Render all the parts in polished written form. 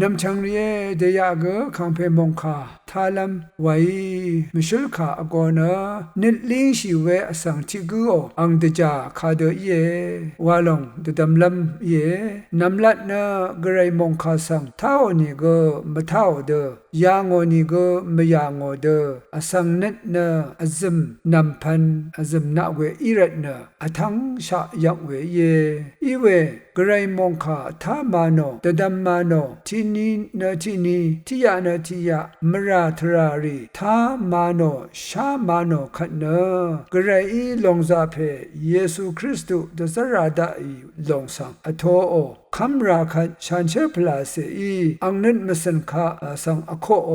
นำชังเรียเดียกคังเพมงคาทาลัมไว้มิชลคาอกอนะนิดลิงชีเวอสังทิกูอังเดจาคาเดเยวาลงเดดำลัมเยนำลัดนะกระไรมงคาสังท้าวนี่ก็มะท้าวเดยางอนี่ก็มยางอเดอสังนิดนะอซึมนำพันอซึมนาเวอิรัตนะอทังชะยักเวเยอีเวกระไรมงคาท้ามาโนเดดำมาโนที่นี้นะที่นี้ที่ยานะที่ยามราทรารีท้ามาโนชามาโนขันเนกระไรอีลงซาเพเยซูคริสต์เดสราดาอีลงสังอโทโอคำราคันชันเชพลาเสอีอังนิดมสันคาสังอโคโอ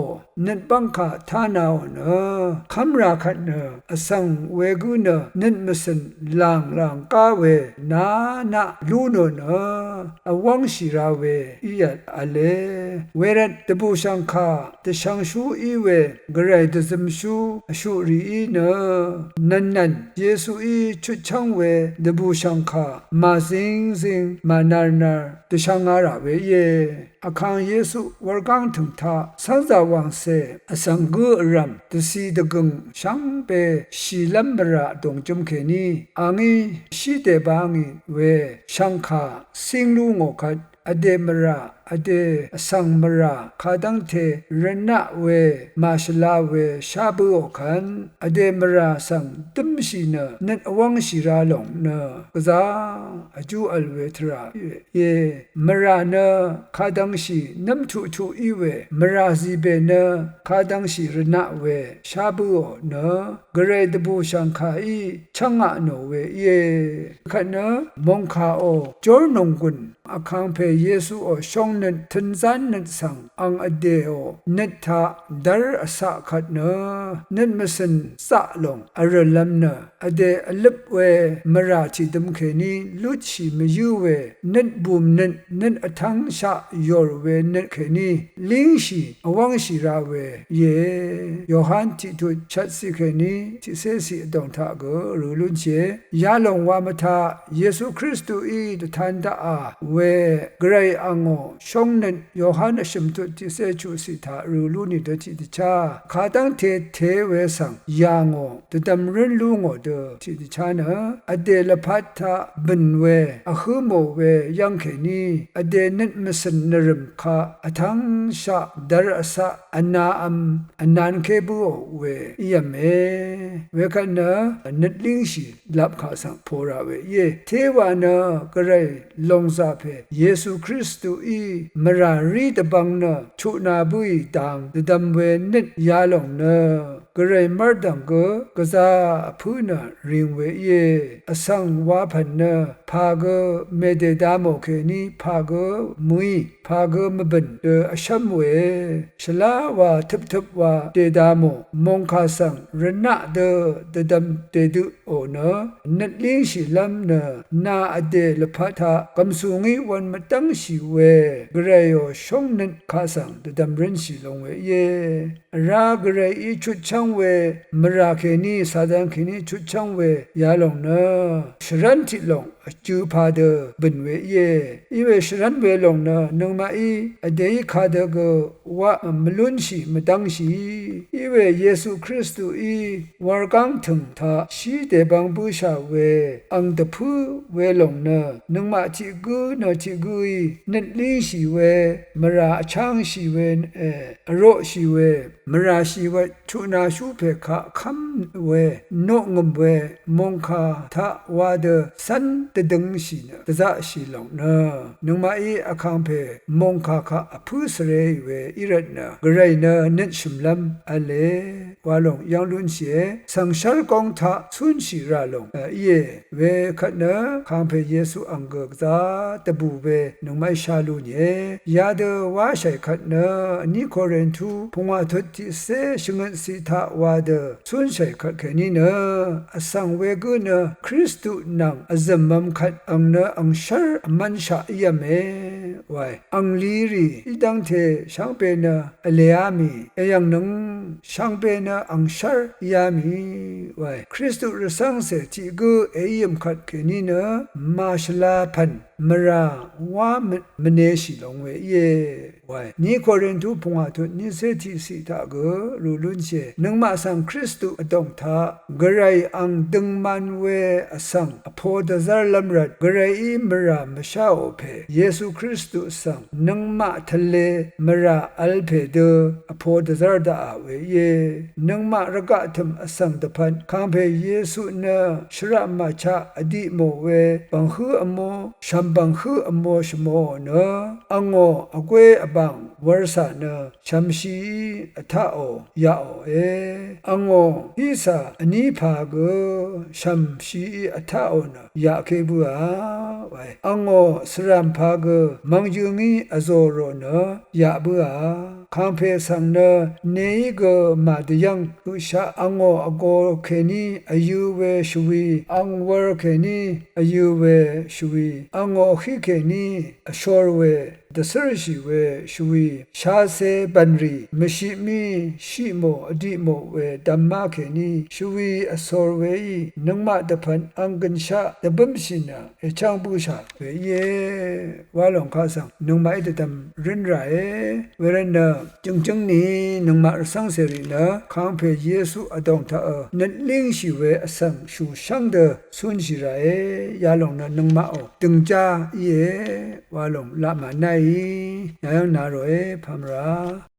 นิดบังคาทานาวเนคำราคันเนสังเวกุเนนิดมสันลางกาเวนาลูโนเนอวังชิราเวอียดอเลเวรัตตบูชังคาตชังชูอีเวกระไรตซึมชูชูรีอีเนนันเยซูอีชุดชังเวตบูชังคามาซิงมานาตชังอาราเวเยอาคังเยซูวรกังถึงทาสันจาวังเซอสังกุรัมตสีดกงชังเปชีลัมบระดงจุมเคนีอังอีชีเตบางิเวชังคาสิงลูงอคัดอเดมราอเดสังมราคาดังเทเรนะเวมาชลาเวชาบุอคันอเดมราสังตุมชีเนนัดอวังชิราลงเนกซาอจูอัลเวทราเยมราเนคาดังชีนัมทุอีเวมราซีเบเนคาดังชีเรนะเวชาบุอเนกเรดบูชังคาอีชังอะโนเวเยคันเนมงคาโอจอร์นงกุนอาคังเพเยซูโอชงนันทันซันนันสังอังอเดโอนัทธาดาร์อสะขัดเนนันมสันสะลงอรลัมเนอเดอลิบเวมราชิดมเคนีลุชิมยูเวนันบูมนันอทังชะยอร์เวนันเคนีลิงชีอวังชิราเวเยโยฮันติตุชัดสิเคนีทิเซสิดองทาโกรูลุนเชยาลงวามทาเยซูคริสต์อีดทันดาอาเวกรอังโอชงนันโยฮันชิมตุติเซจูสิทารูลูนิดติดิชาขาตังเทเวสังยางโอตดำรินลุงโอเดติดิชานะอเดลพัทธาบินเวอคือโมเวยังเคนีอเดนันมสันนริมคาอทังชะดารอสะอนาอัมอนันเคบูเวยามเเวกันนะนัดลิงชีลับขาสังโพราเวเยเทวานะกระไรลงซาเพเยซูคริสต์อีมรารีตบังนะชุนาบุยตังดำเวนิดยาลงนะกระไรมารดังกะซาพูนะริงเวเยอสังวาพันนะพากเมเดดามโอเคนีพากมุยพากมบันอชัมเวชลาวาทึบวาเดดามมงคาสังรณะเดดำเดดุโอนะนัดลิงชิลัมนะนาอเดลพัทะกำสุงีวันมาตั้งชิเวกระยอชงนัดคาสังเดดำรินชิลงเวเยรากระอีชุดช่างเวมราเคนีสาดังเคนีชุดช่างเวยาลงนะชรันติลงจูพาเดบินเวเยอีเวชรันเวลงนะนงมาอีอเดยคาเดกวะมลุนชีมดังชีอีเวเยซูคริสต์อีวารกังถึงทาชีเดบังบูชาเวอังตะพูเวลงนะนงมาจิกูนะจิกุยนัดลิชีเวมราช่างชีเวอโรชีเวมราชีเวชุนาชูเพคะคัมเวนงมเวมงคาทาวาเดสันตดึงชีนะตะซะชีลงนะนงมาอีอคังเพมงคาคะอพุสเรเวอิรัตนะกระไรนะนิชุมลัมอเลวาลงยังลุนเชสังชาลกองทะสุนชีราลงเยเวคันนะคังเพเยซูอังเกกซาตะบูเวนงมาชาลุเนยาเดวาชัยคันนะนิโคเรนทูพงวาทติเซชงนสิทาวาเดสุนชัยคันเคนีนะอสังเวกุนะคริสตุนังอซัมมัมคัดอังนะอังชาร์มันชาอยเมไวอังลีรีอีดังเทช่างเป็นนะอเลอามียังนังช่างเป็นนะอังชาร์ยามีไวคริสตุรสังเสติกูเอยมคัดเคนีนะมาชลาพัน มราว่ามเนชิลงเวเยไว้นี่โครินทูพงอาทุนิเซติสิทากรูลุนเชนังมาสังคริสตุอดงทากระไรอังดึงมันเวอสังอโพดซาลัมรัดกระไรมรามชาโอเพเยซูคริสตุสังนังมาทะเลมราอัลเพเดอโพดซาดาเวเยนังมารกะทมอสังตพันคังเพเยซูเนชระมาชาอดีโมเวบังฮืออโมชัมบังฮืออโมชโมเนอังโออเกวอบังวรสาเนชัมชีอทาโอยาโอเออังโอฮิสาอนีพาเกชัมชีอทาโอเนยาเคบัวไวอังโอสรัมพาเกมังยูงีอโซโรเนยาบัวคังเพสังเนเนยเกมาดยังตุชาอังโออโกเคนีอายุเวชวีอังวรเคนีอายุเวชวีอังโอฮิเคนีอชอร์เวดสรชีเวชวีชาเซบันรีมชิมีชิโมอดีโมเวดัมมาเคนีชวีอสอร์เวนังมาดพันอังกันชาดบัมชินาเอช่างบูชาเวเยวาลงคาสังนังมาอิดตัมรินไรเวรนจึงนี้นังมาสังเสรีนะคังเพเยซูอดองทานันลิงชีเวอสังชูช่างเดสุนชิไรยาลงนังมาอตึงจาเยวาลงละมาไนยายังนาโรเอพามรา